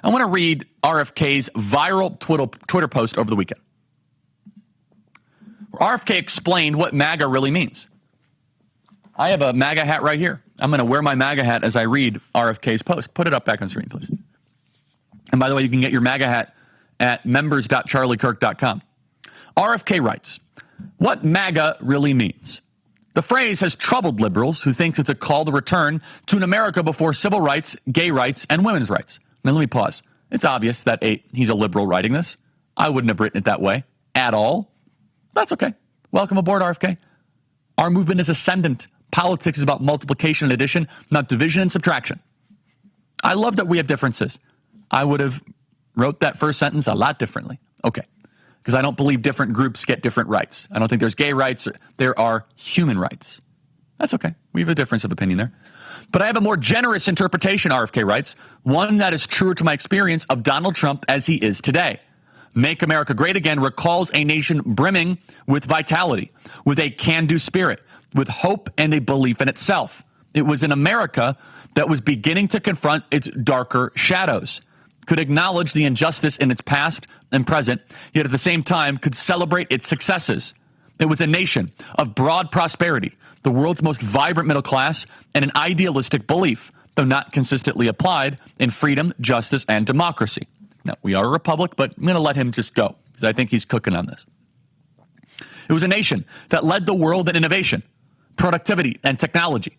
I want to read RFK's viral Twitter post over the weekend. RFK explained what MAGA really means. I have a MAGA hat right here. I'm going to wear my MAGA hat as I read RFK's post. Put it up back on screen, please. And by the way, you can get your MAGA hat at members.charliekirk.com. RFK writes, what MAGA really means. The phrase has troubled liberals who think it's a call to return to an America before civil rights, gay rights, and women's rights. Now, let me pause. It's obvious that he's a liberal writing this. I wouldn't have written it that way at all. That's okay. Welcome aboard, RFK. Our movement is ascendant. Politics is about multiplication and addition, not division and subtraction. I love that we have differences. I would have wrote that first sentence a lot differently. Okay. Because I don't believe different groups get different rights. I don't think there's gay rights. There are human rights. That's okay. We have a difference of opinion there. But I have a more generous interpretation, RFK writes, one that is truer to my experience of Donald Trump as he is today. Make America Great Again recalls a nation brimming with vitality, with a can-do spirit, with hope and a belief in itself. It was an America that was beginning to confront its darker shadows, could acknowledge the injustice in its past and present, yet at the same time could celebrate its successes. It was a nation of broad prosperity, the world's most vibrant middle class, and an idealistic belief, though not consistently applied, in freedom, justice, and democracy. Now, we are a republic, but I'm going to let him just go, because I think he's cooking on this. It was a nation that led the world in innovation, productivity, and technology.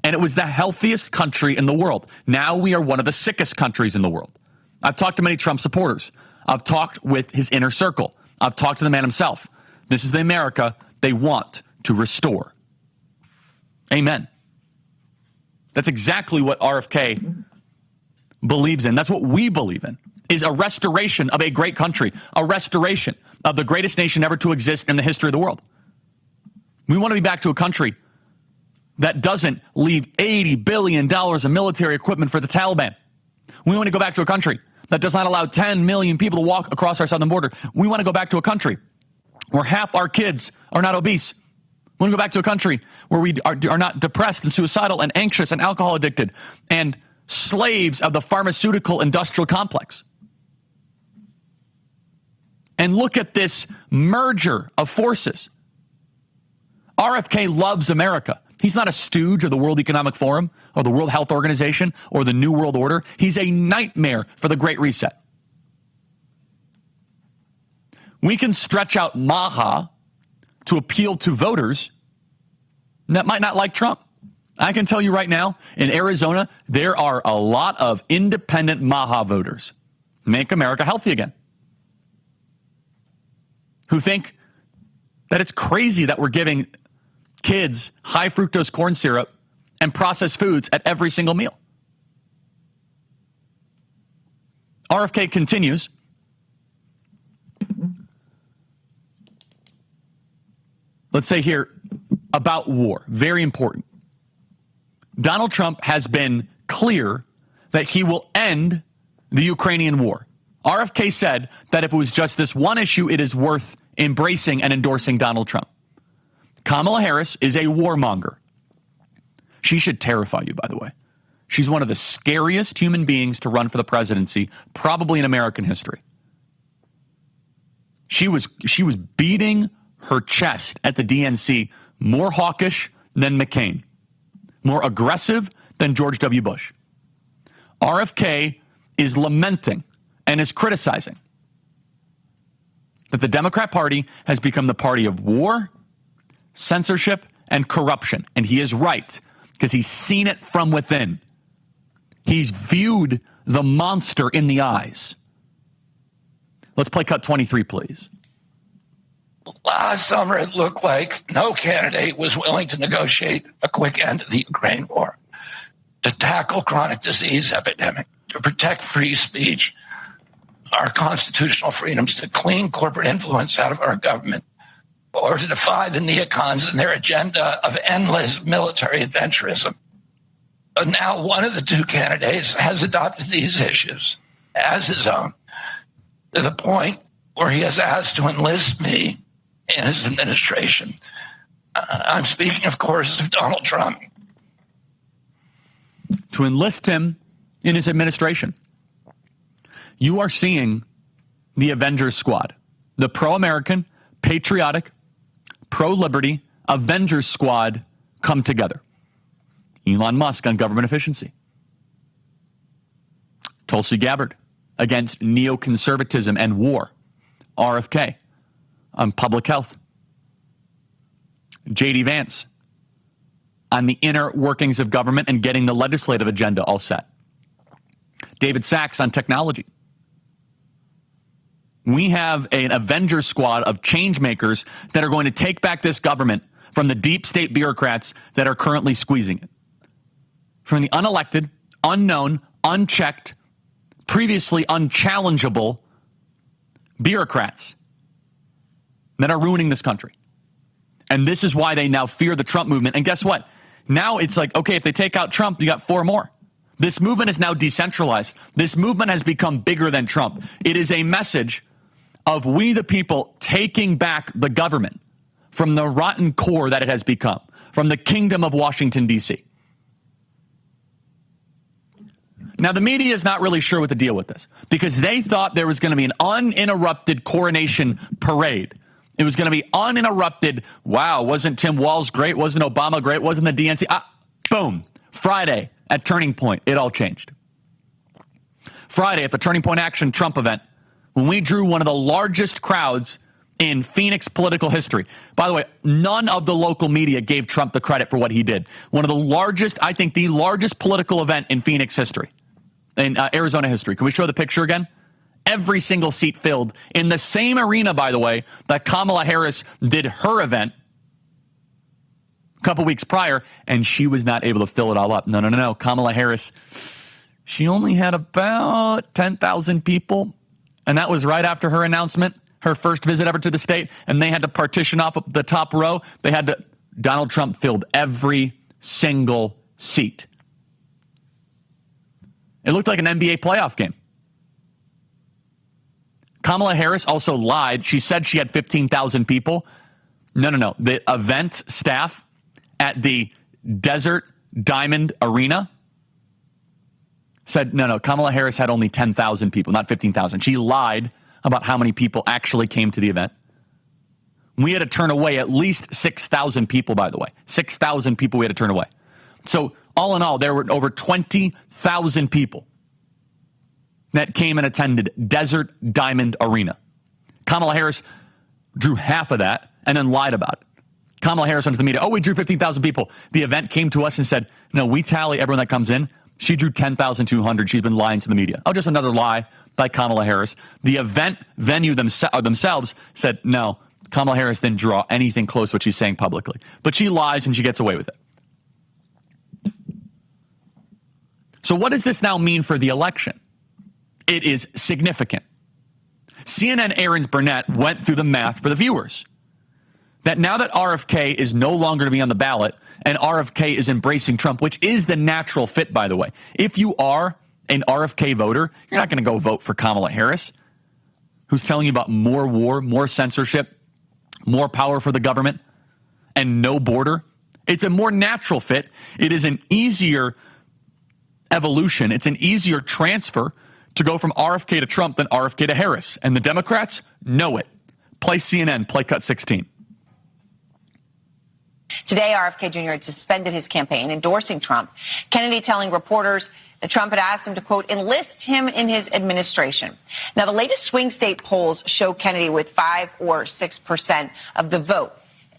And it was the healthiest country in the world. Now we are one of the sickest countries in the world. I've talked to many Trump supporters. I've talked with his inner circle. I've talked to the man himself. This is the America they want to restore. Amen. That's exactly what RFK believes in. That's what we believe in, is a restoration of a great country, a restoration of the greatest nation ever to exist in the history of the world. We want to be back to a country that doesn't leave $80 billion of military equipment for the Taliban. We want to go back to a country that does not allow 10 million people to walk across our southern border. We want to go back to a country where half our kids are not obese. We want to go back to a country where we are not depressed and suicidal and anxious and alcohol addicted and slaves of the pharmaceutical industrial complex. And look at this merger of forces. RFK loves America. He's not a stooge of the World Economic Forum or the World Health Organization or the New World Order. He's a nightmare for the Great Reset. We can stretch out MAGA to appeal to voters that might not like Trump. I can tell you right now, in Arizona, there are a lot of independent MAGA voters. Make America healthy again. Who think that it's crazy that we're giving kids high fructose corn syrup and processed foods at every single meal. RFK continues. Let's say here about war. Very important. Donald Trump has been clear that he will end the Ukrainian war. RFK said that if it was just this one issue, it is worth embracing and endorsing Donald Trump. Kamala Harris is a warmonger. She should terrify you, by the way. She's one of the scariest human beings to run for the presidency, probably in American history. She was beating her chest at the DNC, more hawkish than McCain, more aggressive than George W. Bush. RFK is lamenting and is criticizing that the Democrat Party has become the party of war, censorship, and corruption. And he is right, because he's seen it from within. He's viewed the monster in the eyes. Let's play cut 23, please. Last summer, it looked like no candidate was willing to negotiate a quick end to the Ukraine war, to tackle chronic disease epidemic, to protect free speech, our constitutional freedoms, to clean corporate influence out of our government, or to defy the neocons and their agenda of endless military adventurism. But now one of the two candidates has adopted these issues as his own, to the point where he has asked to enlist me in his administration. I'm speaking, of course, of Donald Trump. To enlist him in his administration. you are seeing the Avengers Squad, the pro-American, patriotic, pro-liberty Avengers Squad come together. Elon Musk on government efficiency. Tulsi Gabbard against neoconservatism and war. RFK on public health. J.D. Vance on the inner workings of government and getting the legislative agenda all set. David Sachs on technology. We have an Avengers squad of change makers that are going to take back this government from the deep state bureaucrats that are currently squeezing it. From the unelected, unknown, unchecked, previously unchallengeable bureaucrats that are ruining this country. And this is why they now fear the Trump movement. And guess what? Now it's like, okay, if they take out Trump, you got 4 more. This movement is now decentralized. This movement has become bigger than Trump. It is a message of we the people taking back the government from the rotten core that it has become, from the kingdom of Washington, D.C. Now, the media is not really sure what to deal with this because they thought there was going to be an uninterrupted coronation parade. It was going to be uninterrupted. Wow, wasn't Tim Walz great? Wasn't Obama great? Wasn't the DNC? Boom. Friday at Turning Point, it all changed. Friday at the Turning Point Action Trump event, when we drew one of the largest crowds in Phoenix political history. By the way, none of the local media gave Trump the credit for what he did. One of the largest, I think the largest political event in Phoenix history, in Arizona history. Can we show the picture again? Every single seat filled in the same arena, by the way, that Kamala Harris did her event a couple weeks prior, and she was not able to fill it all up. No. Kamala Harris, she only had about 10,000 people, and that was right after her announcement, her first visit ever to the state, and they had to partition off the top row. Donald Trump filled every single seat. It looked like an NBA playoff game. Kamala Harris also lied. She said she had 15,000 people. No. The event staff at the Desert Diamond Arena said, no, Kamala Harris had only 10,000 people, not 15,000. She lied about how many people actually came to the event. We had to turn away at least 6,000 people, by the way. 6,000 people we had to turn away. So all in all, there were over 20,000 people that came and attended Desert Diamond Arena. Kamala Harris drew half of that and then lied about it. Kamala Harris went to the media, we drew 15,000 people. The event came to us and said, no, we tally everyone that comes in. She drew 10,200. She's been lying to the media. Just another lie by Kamala Harris. The event venue themselves said, no, Kamala Harris didn't draw anything close to what she's saying publicly. But she lies and she gets away with it. So what does this now mean for the election? It is significant. CNN Aaron's Burnett went through the math for the viewers. That now that RFK is no longer to be on the ballot and RFK is embracing Trump, which is the natural fit, by the way. If you are an RFK voter, you're not going to go vote for Kamala Harris, who's telling you about more war, more censorship, more power for the government, and no border. It's a more natural fit. It is an easier evolution. It's an easier transfer to go from RFK to Trump than RFK to Harris. And the Democrats know it. Play CNN, play cut 16. Today, RFK Jr. had suspended his campaign endorsing Trump. Kennedy telling reporters that Trump had asked him to, quote, enlist him in his administration. Now, the latest swing state polls show Kennedy with 5 or 6% of the vote.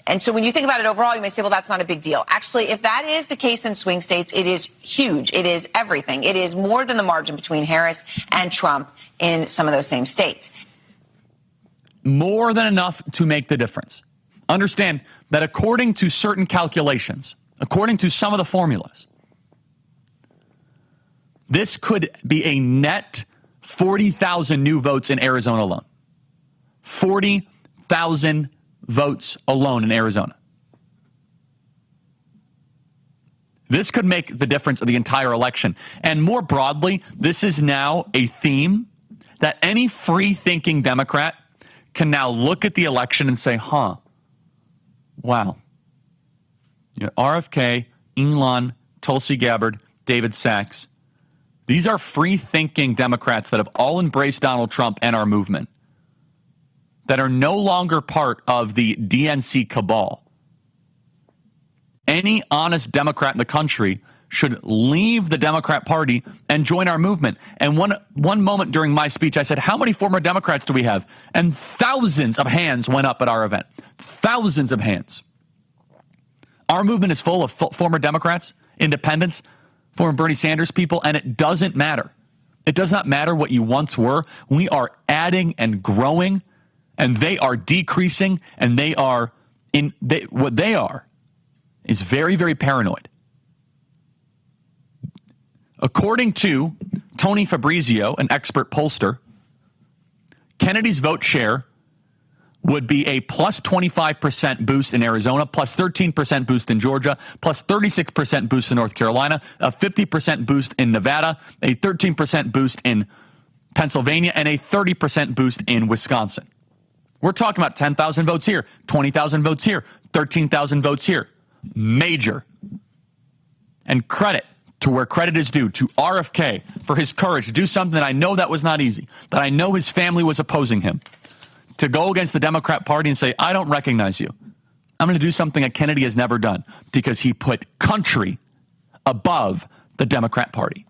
And so when you think about it overall, you may say, well, that's not a big deal. Actually, if that is the case in swing states, it is huge. It is everything. It is more than the margin between Harris and Trump in some of those same states. More than enough to make the difference. Understand that according to certain calculations, according to some of the formulas, this could be a net 40,000 new votes in Arizona alone. 40,000 votes alone in Arizona. This could make the difference of the entire election. And more broadly, this is now a theme that any free-thinking Democrat can now look at the election and say, wow. RFK, Elon, Tulsi Gabbard, David Sachs, These are free-thinking Democrats that have all embraced Donald Trump and our movement, that are no longer part of the DNC cabal. Any honest Democrat in the country should leave the Democrat Party and join our movement. And one moment during my speech, I said, how many former Democrats do we have? And thousands of hands went up at our event. Thousands of hands. Our movement is full of former Democrats, independents, former Bernie Sanders people, and it doesn't matter. It does not matter what you once were. We are adding and growing, and they are decreasing, and what they are is very, very paranoid. According to Tony Fabrizio, an expert pollster, Kennedy's vote share would be a plus 25% boost in Arizona, plus 13% boost in Georgia, plus 36% boost in North Carolina, a 50% boost in Nevada, a 13% boost in Pennsylvania, and a 30% boost in Wisconsin. We're talking about 10,000 votes here, 20,000 votes here, 13,000 votes here. Major. And credit to where credit is due, to RFK for his courage to do something that I know that was not easy, that I know his family was opposing him, to go against the Democrat Party and say, I don't recognize you. I'm going to do something that Kennedy has never done, because he put country above the Democrat Party.